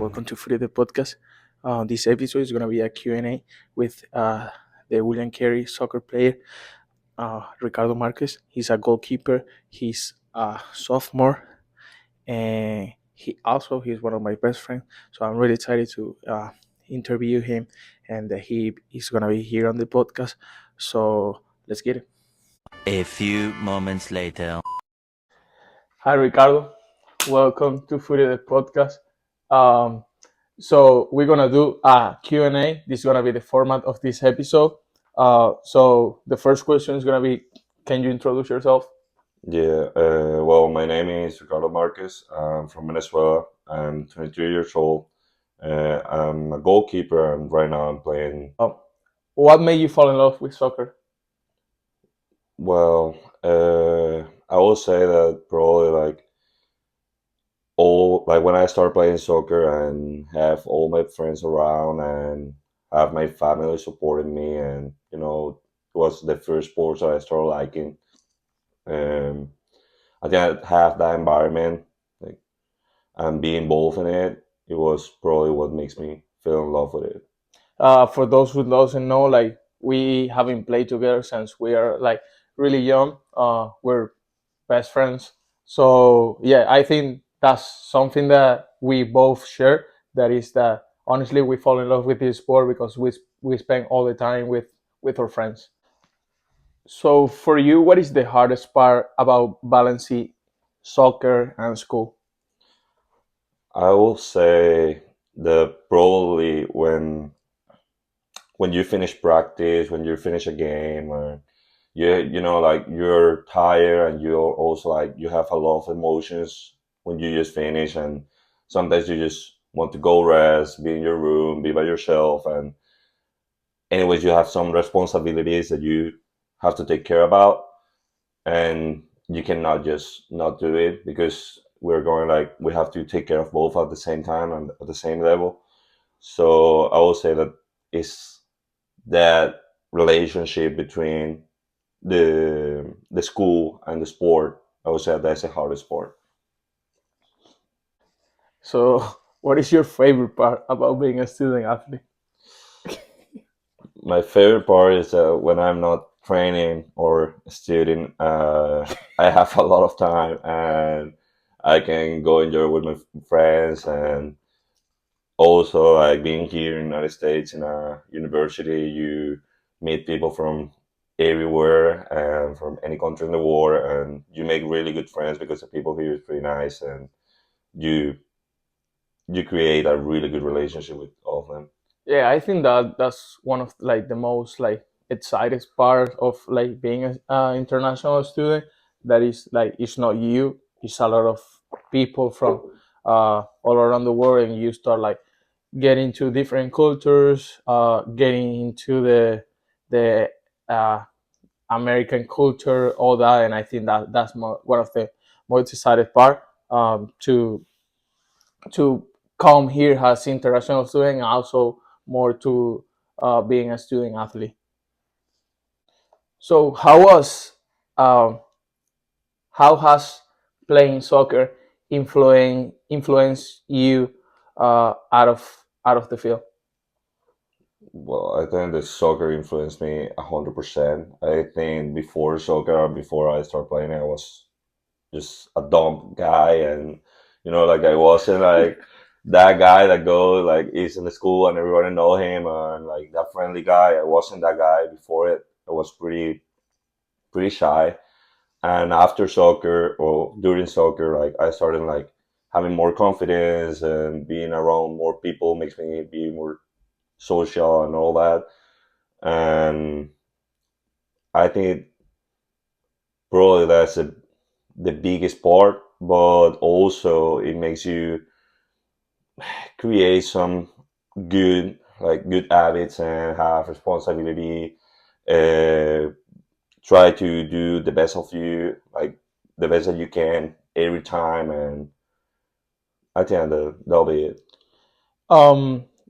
Welcome to Free the Podcast. This episode is going to be a Q&A with the William Carey soccer player, Ricardo Marquez. He's a goalkeeper. He's a sophomore, and he's one of my best friends. So I'm really excited to interview him, and he is going to be here on the podcast. So let's get it. A few moments later. Hi, Ricardo. Welcome to Free the Podcast. Um, So we're gonna do a Q&A. This is gonna be the format of this episode. So the first question is gonna be, can you introduce yourself? Well, my name is Ricardo Marquez. I'm from Venezuela. I'm 23 years old. I'm a goalkeeper, and right now I'm playing. What made you fall in love with soccer? Well, I will say that probably when I start playing soccer and have all my friends around and have my family supporting me, and it was the first sport that I started liking. Um, I think I have that environment, like, and be involved in it. It was probably what makes me feel in love with it. For those who doesn't know, like we haven't played together since we are like really young. We're best friends. So yeah, I think that's something that we both share. That is that honestly we fall in love with this sport because we spend all the time with our friends. So for you, what is the hardest part about balancing soccer and school? I will say that probably when you finish practice, when you finish a game, or like you're tired and you're also like you have a lot of emotions when you just finish, and sometimes you just want to go rest, be in your room, be by yourself, and anyways, you have some responsibilities that you have to take care about, and you cannot just not do it because we're going like we have to take care of both at the same time and at the same level. So I will say that it's that relationship between the school and the sport. I would say that's the hardest part. So what is your favorite part about being a student athlete? My favorite part is when I'm not training or studying. I have a lot of time and I can go enjoy with my friends, and also like being here in the United States in a university, you meet people from everywhere and from any country in the world, and you make really good friends because the people here is pretty nice, and you you create a really good relationship with all of them. Yeah, I think that that's one of like the most like exciting part of like being an international student. That is like it's not you, it's a lot of people from all around the world, and you start like getting to different cultures, getting into the uh, American culture, all that, and I think that that's one of the most excited part to come here as international student, and also more to being a student athlete. So um, how has playing soccer influenced you out of the field? Well, I think the soccer influenced me 100%. I think before soccer, before I started playing, I was just a dumb guy, and like I wasn't like that guy that go like is in the school and everyone know him, and like that friendly guy. I wasn't that guy before it. I was pretty shy, and after soccer or during soccer, like I started like having more confidence, and being around more people makes me be more social and all that. And I think probably that's the biggest part, but also it makes you create some good habits and have responsibility. uh, Try to do the best of you, like the best that you can every time, and I think that'll be it.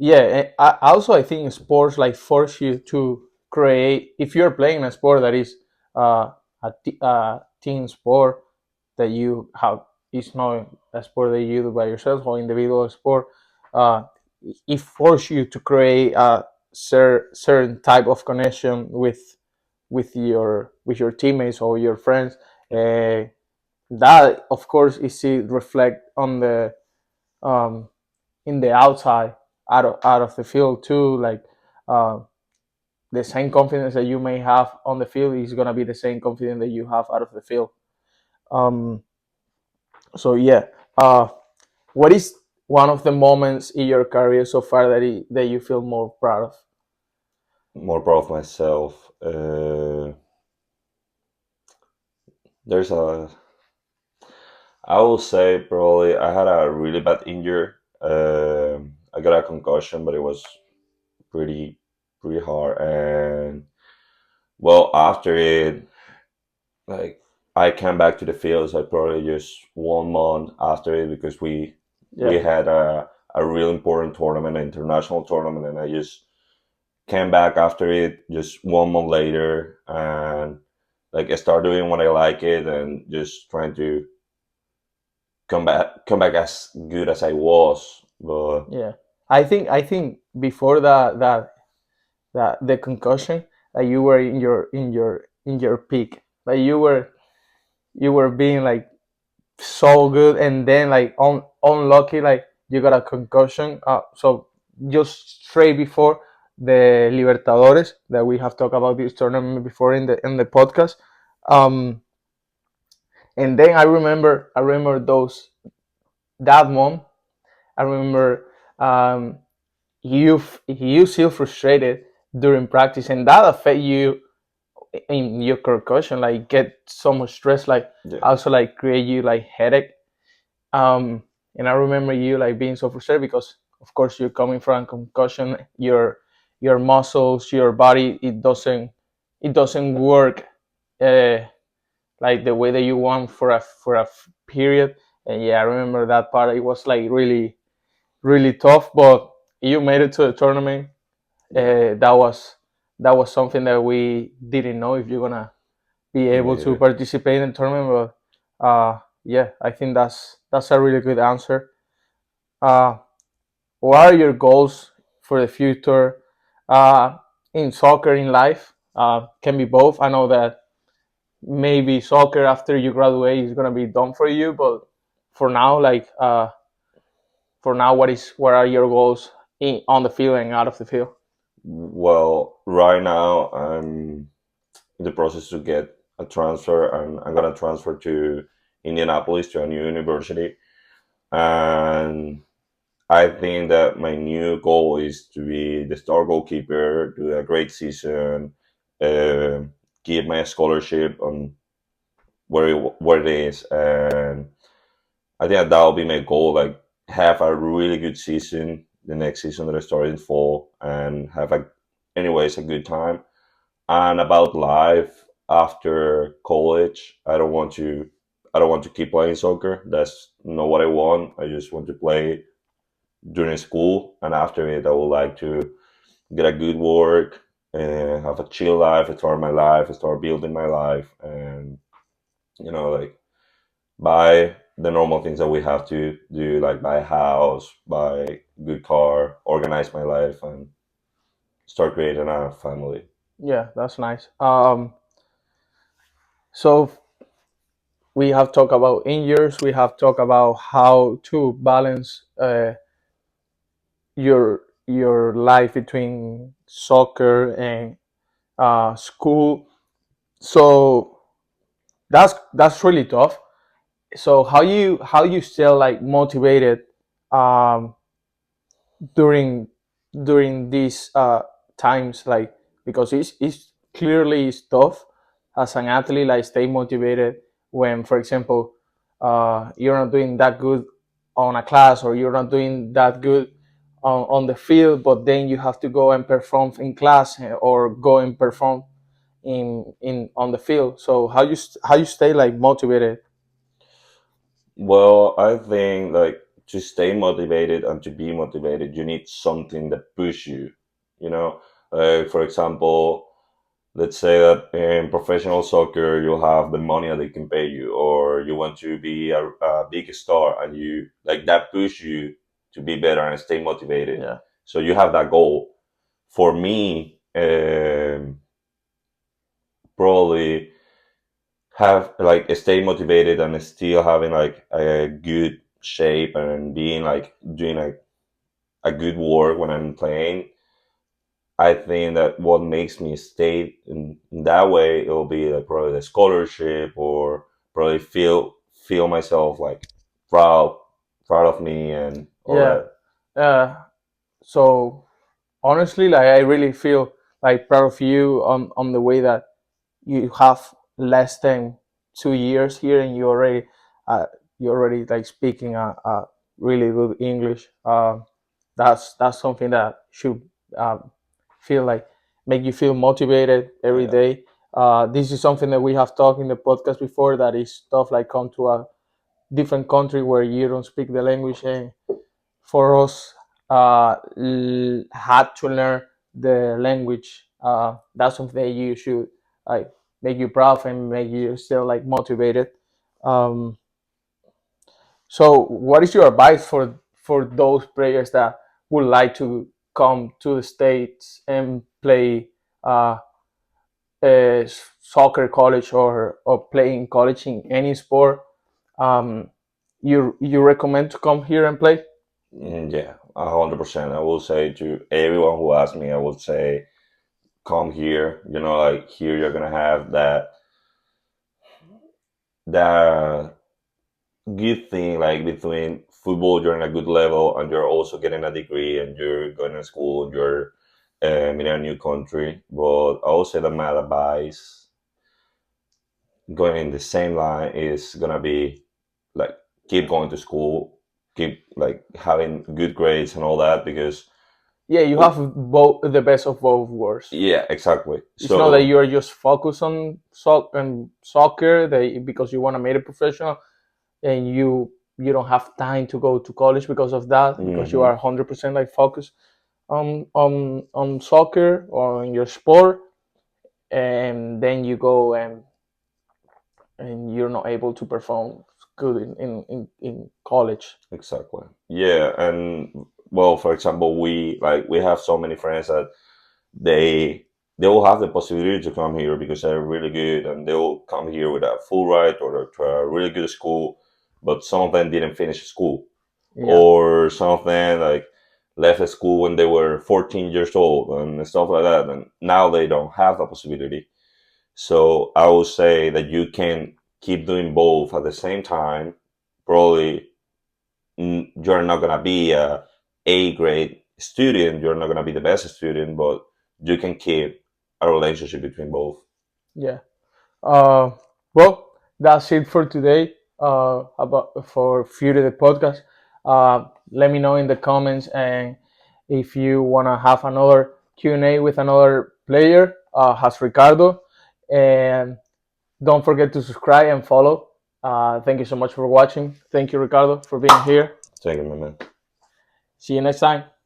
Yeah, I think sports like force you to create. If you're playing a sport that is a team sport that you have, it's not a sport that you do by yourself or individual sport. uh, it forces you to create a certain type of connection with your teammates or your friends. Uh, that of course is it reflect on the um, in the outside out of the field too. Like uh, the same confidence that you may have on the field is gonna be the same confidence that you have out of the field. Um, so yeah, what is one of the moments in your career so far that you feel more proud of? More proud of myself. There's a. I will say probably I had a really bad injury. I got a concussion, but it was pretty pretty hard. And well, after it, like I came back to the fields. I probably just 1 month after it because we Yeah, had a real important tournament, an international tournament, and I just came back after it just 1 month later, and like I started doing what I like it and just trying to come back as good as I was. But yeah. I think before that the concussion, that you were in your peak, like you were being like so good, and then like unlucky, like you got a concussion. So just straight before the Libertadores, that we have talked about this tournament before in the podcast. Um, and then I remember those that month. I remember um, you feel frustrated during practice, and that affect you in your concussion. Like get so much stress, like yeah, also like create you like headache. Um, and I remember you like being so frustrated because, of course, you're coming from concussion. Your muscles, your body, it doesn't work uh, like the way that you want for a period. And yeah, I remember that part. It was like really tough, but you made it to the tournament. yeah, That was something that we didn't know if you're gonna be able me to either. participate in the tournament. But yeah, I think that's a really good answer. Uh, what are your goals for the future in soccer in life? Can be both. I know that maybe soccer after you graduate is gonna be done for you, but for now, like for now, what are your goals on the field and out of the field? Well, right now I'm in the process to get a transfer, and I'm gonna transfer to Indianapolis to a new university, and I think that my new goal is to be the star goalkeeper, do a great season, uh, keep my scholarship on where it is, and I think that will be my goal. Like have a really good season the next season that I start in fall, and have anyways a good time. And about life after college, I don't want to keep playing soccer. That's not what I want. I just want to play during school, and after it, I would like to get a good work and have a chill life, start my life, start building my life, and like buy the normal things that we have to do, like buy a house, buy a good car, organize my life, and start creating a family. Yeah, that's nice. So we have talked about injuries. We have talked about how to balance your life between soccer and school. So that's really tough. So how you still like motivated um, during these times, like because it's clearly it's tough as an athlete, like stay motivated when, for example, you're not doing that good on a class, or you're not doing that good on the field, but then you have to go and perform in class, or go and perform in on the field. So how you stay like motivated? Well, I think like to stay motivated and to be motivated, you need something that push you. You know, for example, let's say that in professional soccer you'll have the money that they can pay you, or you want to be a big star, and you like that push you to be better and stay motivated. Yeah. So you have that goal. For me, probably have like stay motivated and still having like a good shape and being like doing like a good work when I'm playing. I think that what makes me stay in that way, it will be like probably the scholarship or probably feel myself like proud proud of me and all Yeah. that. So honestly, like I really feel like proud of you on the way that you have less than 2 years here, and uh, you already like speaking a really good English. That's something that should uh, feel like make you feel motivated every Yeah. day. This is something that we have talked in the podcast before. That is tough, like come to a different country where you don't speak the language, and for us had to learn the language. That's something that you should like make you proud and make you still like motivated. Um, so, what is your advice for those players that would like to come to the states and play uh, soccer college or play in college in any sport? Um, you recommend to come here and play? Yeah, 100%. I will say to everyone who asks me, I would say, come here. You know, like here you're gonna have that good thing like between football, you're in a good level, and you're also getting a degree, and you're going to school, you're in a new country. But I would say that my advice going in the same line is gonna be like keep going to school, keep like having good grades and all that because Yeah, you have both the best of both worlds. yeah, exactly. It's not that So you are just focused on soccer that because you want to make it professional, and you don't have time to go to college because of that, because you are mhm, 100% like focused on soccer or on your sport, and then you go and you're not able to perform good in college. exactly. Yeah, and well, for example, we have so many friends that they they will have the possibility to come here because they're really good and they will come here with a full ride or to a really good school, but some of them didn't finish school Yeah. or some of them like left the school when they were 14 years old and stuff like that, and now they don't have the possibility. So I would say that you can keep doing both at the same time. Probably you're not gonna be a grade student. You're not gonna be the best student, but you can keep a relationship between both. Yeah. Uh, well, that's it for today. About for future the podcast. Let me know in the comments, and if you wanna have another Q&A with another player, has Ricardo, and don't forget to subscribe and follow. Thank you so much for watching. Thank you, Ricardo, for being here. Thank you, my man. See you next time.